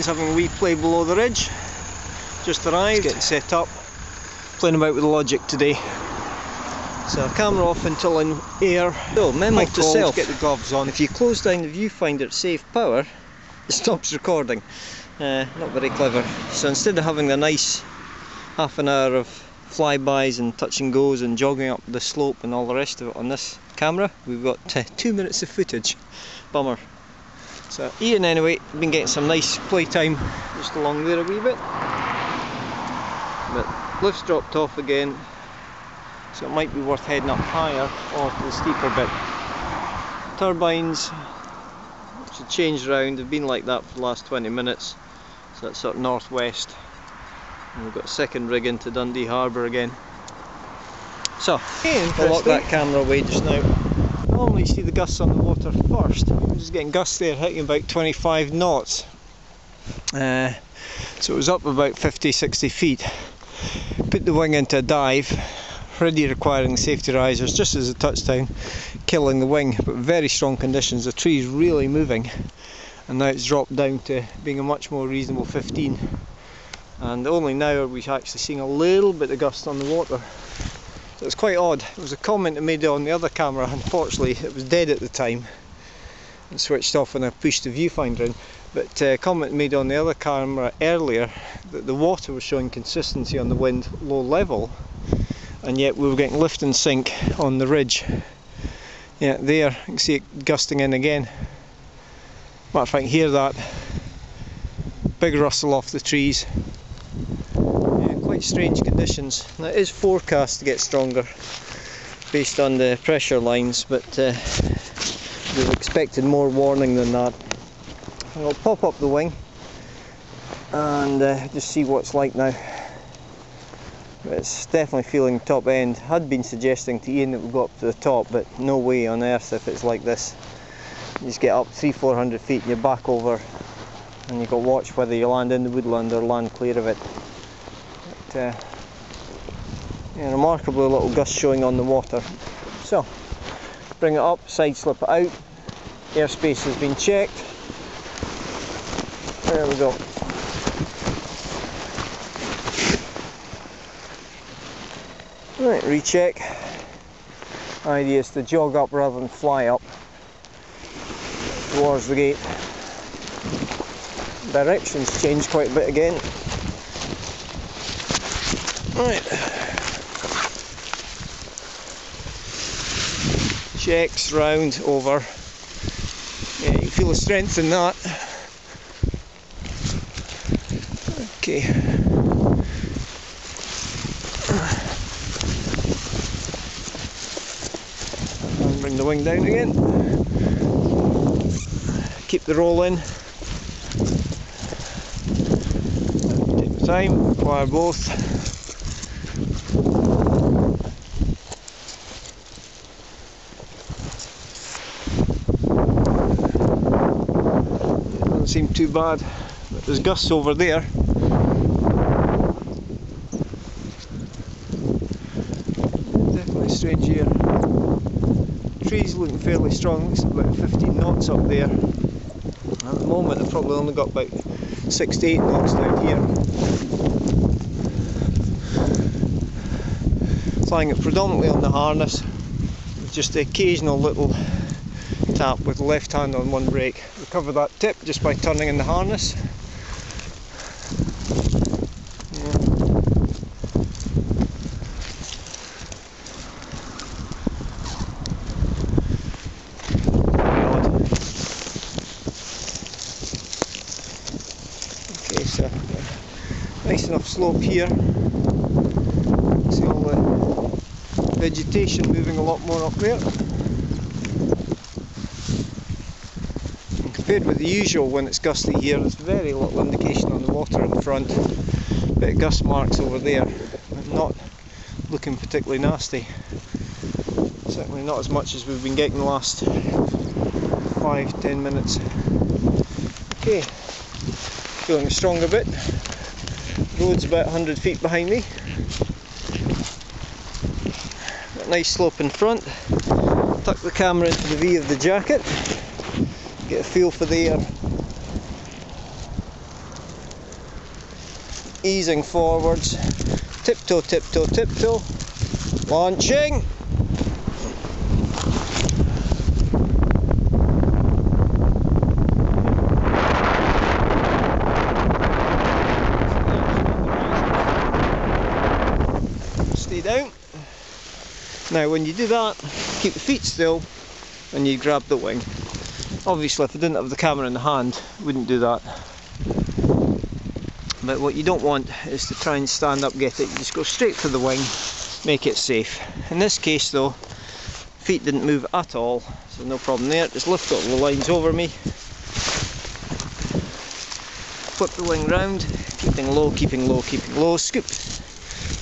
Ian's having a wee play below the ridge. Just arrived, getting set up, playing about with the logic today. So camera off until in air. So memo to self, get the gloves on. If you close down the viewfinder at safe power, it stops recording. Not very clever. So instead of having a nice half an hour of flybys and touch and goes and jogging up the slope and all the rest of it on this camera, we've got 2 minutes of footage. Bummer. So Ian anyway, been getting some nice playtime just along there a wee bit. But lift's dropped off again, so it might be worth heading up higher or to the steeper bit. Turbines should change around, they've been like that for the last 20 minutes. So that's sort of northwest. And we've got a second rig into Dundee Harbour again. So, I'll lock that camera away just now. Normally you see the gusts on the water first. I'm just getting gusts there hitting about 25 knots. So it was up about 50-60 feet. Put the wing into a dive, already requiring safety risers just as a touchdown, killing the wing, but very strong conditions. The tree's really moving, and now it's dropped down to being a much more reasonable 15. And only now are we actually seeing a little bit of gust on the water. So it's quite odd. There was a comment I made on the other camera, unfortunately it was dead at the time and switched off when I pushed the viewfinder in. But a comment made on the other camera earlier that the water was showing consistency on the wind low level, and yet we were getting lift and sink on the ridge. Yeah, there, you can see it gusting in again. Matter of fact, hear that big rustle off the trees. Yeah, quite strange conditions. Now it is forecast to get stronger based on the pressure lines, but we've expected more warning than that. I'll pop up the wing and just see what it's like now. It's definitely feeling top end. Had been suggesting to Ian that we go up to the top, but no way on earth if it's like this. You just get up 300-400 feet and you're back over, and you've got to watch whether you land in the woodland or land clear of it. But, yeah, remarkably little gust showing on the water. So, bring it up, side slip it out. Airspace has been checked. There we go. Right, recheck. Idea is to jog up rather than fly up towards the gate. Directions changed quite a bit again. Right. Checks, round, over. Yeah, you can feel the strength in that. Okay. And bring the wing down again. Keep the roll in. Take the time, acquire both. It doesn't seem too bad, but there's gusts over there. Strange here. Trees looking fairly strong, looks about 15 knots up there. At the moment I've probably only got about 6 to 8 knots down here. Flying it predominantly on the harness, with just the occasional little tap with the left hand on one brake. Recover that tip just by turning in the harness. So, nice enough slope here. See all the vegetation moving a lot more up there. And compared with the usual when it's gusty here, there's very little indication on the water in front. Bit of gust marks over there, but not looking particularly nasty. Certainly not as much as we've been getting the last 5-10 minutes. Okay. Feeling strong a bit. Road's about 100 feet behind me. Got a nice slope in front. Tuck the camera into the V of the jacket. Get a feel for the air. easing forwards, tiptoe, tiptoe, tiptoe, launching. Stay down. Now when you do that, keep the feet still and you grab the wing. Obviously if I didn't have the camera in the hand, I wouldn't do that. But what you don't want is to try and stand up, get it. You just go straight for the wing, make it safe. In this case though, feet didn't move at all, so no problem there. Just lift up the lines over me. Flip the wing round, keeping low, keeping low, keeping low. Scoop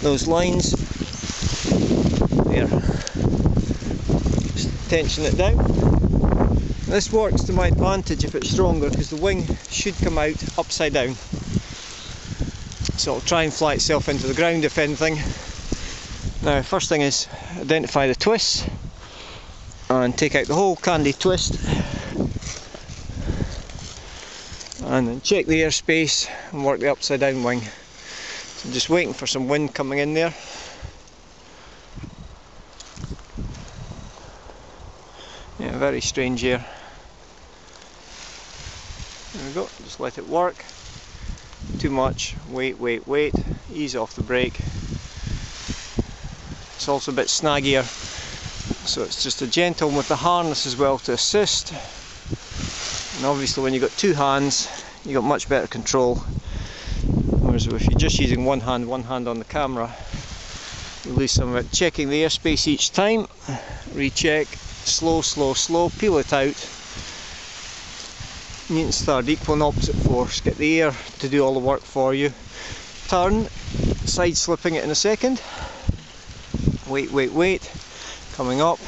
those lines. There. Just tension it down. This works to my advantage if it's stronger because the wing should come out upside down. So it'll try and fly itself into the ground if anything. Now first thing is identify the twists and take out the whole candy twist. And then check the airspace and work the upside down wing. So I'm just waiting for some wind coming in there. Yeah, very strange air. There we go, just let it work. Too much, wait, wait, wait, ease off the brake. It's also a bit snaggier, so it's just a gentle with the harness as well to assist. And obviously when you've got two hands, you've got much better control. Whereas if you're just using one hand on the camera, you lose some of it. Checking the airspace each time, recheck, slow, slow, slow, peel it out. Newton's third, equal and opposite force, get the air to do all the work for you. Turn, side slipping it in a second. Wait, wait, wait, coming up.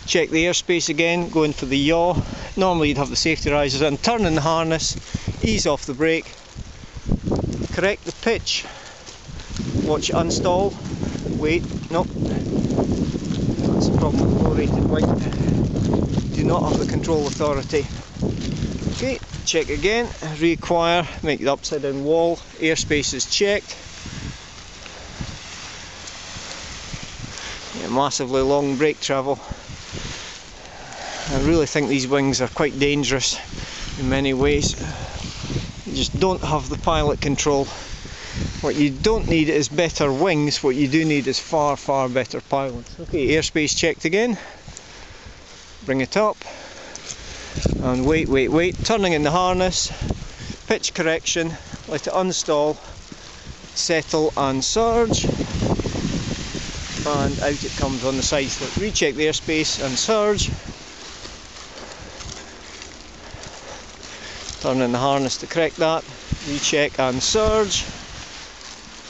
Check the airspace again, going for the yaw. Normally you'd have the safety risers in, turn in the harness, ease off the brake. Correct the pitch, watch it unstall. Wait, nope. That's the problem with low rated wing. Do not have the control authority. Okay, check again, reacquire, make the upside down wall, airspace is checked. Yeah, massively long brake travel. I really think these wings are quite dangerous in many ways. You just don't have the pilot control. What you don't need is better wings, what you do need is far, far better pilots. Okay, airspace checked again. Bring it up. And wait, wait, wait, turning in the harness, pitch correction, let it unstall, settle and surge, and out it comes on the side slip. Recheck the airspace and surge, turn in the harness to correct that, recheck and surge,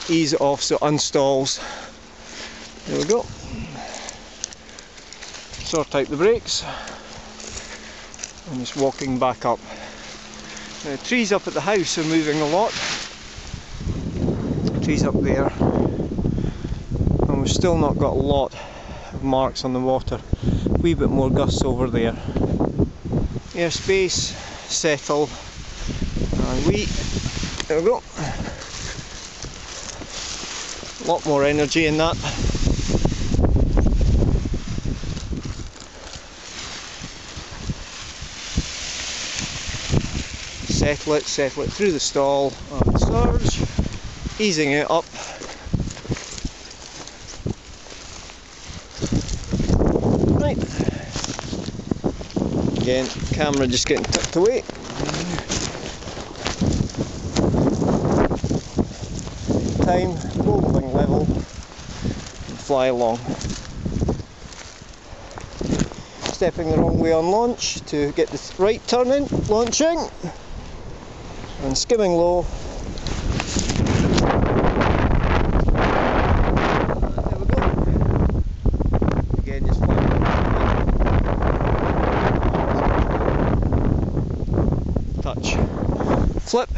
ease it off so it unstalls. There we go. Sort out the brakes. And just walking back up. Now, the trees up at the house are moving a lot. Trees up there. And we've still not got a lot of marks on the water. A wee bit more gusts over there. Airspace, settle, and there we go. A lot more energy in that. Settle it through the stall and surge, easing it up. Right. Again, camera just getting tucked away. Time, roll the wing level, and fly along. Stepping the wrong way on launch to get the right turn in, launching. And skimming low. There we go. Again, just flying. Touch. Flip.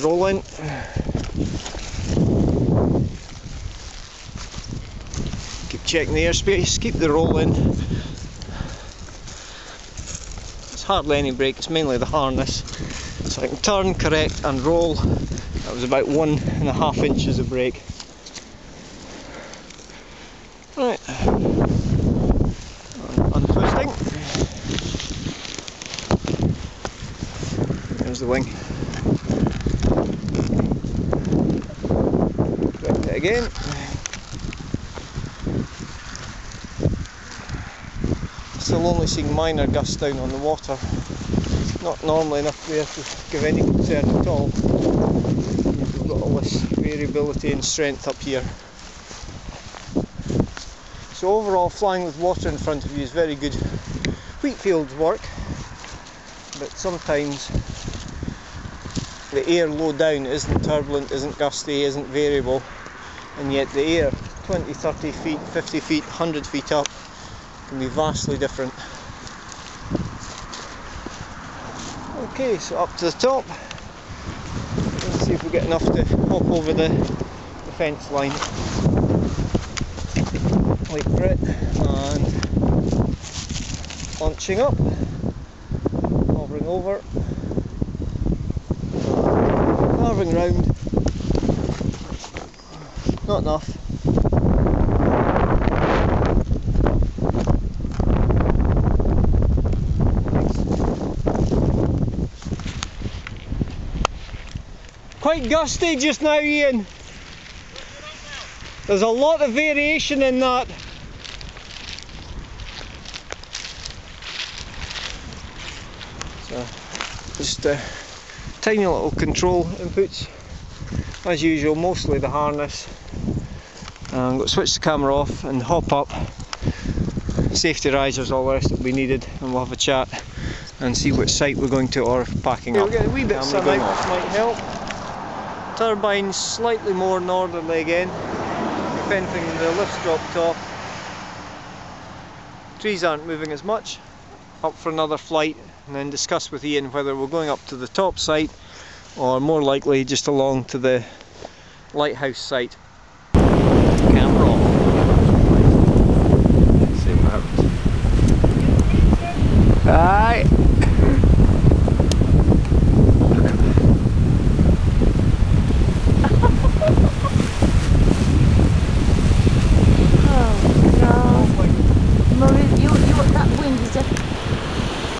Roll in. Keep checking the airspace, keep the roll in. Hardly any brake, it's mainly the harness. So I can turn, correct and roll. That was about 1.5 inches of brake. Right, untwisting. There's the wing. Correct it again. Still only seeing minor gusts down on the water. Not normally enough there to give any concern at all. We've got all this variability in strength up here. So overall, flying with water in front of you is very good wheat field work, but sometimes the air low down isn't turbulent, isn't gusty, isn't variable, and yet the air 20, 30 feet, 50 feet, 100 feet up can be vastly different. Okay, so up to the top. Let's see if we get enough to hop over the fence line. Wait for it, and launching up, hovering over, carving round. Not enough. Quite gusty just now, Ian. There's a lot of variation in that. So, just tiny little control inputs. As usual, mostly the harness. I'm going to switch the camera off and hop up. Safety risers, all the rest will be needed, and we'll have a chat and see which site we're going to or packing up. We'll get a wee bit of sun out, which might help. Turbine slightly more northerly again. If anything, the lift's dropped off. Trees aren't moving as much. Up for another flight and then discuss with Ian whether we're going up to the top site or more likely just along to the lighthouse site.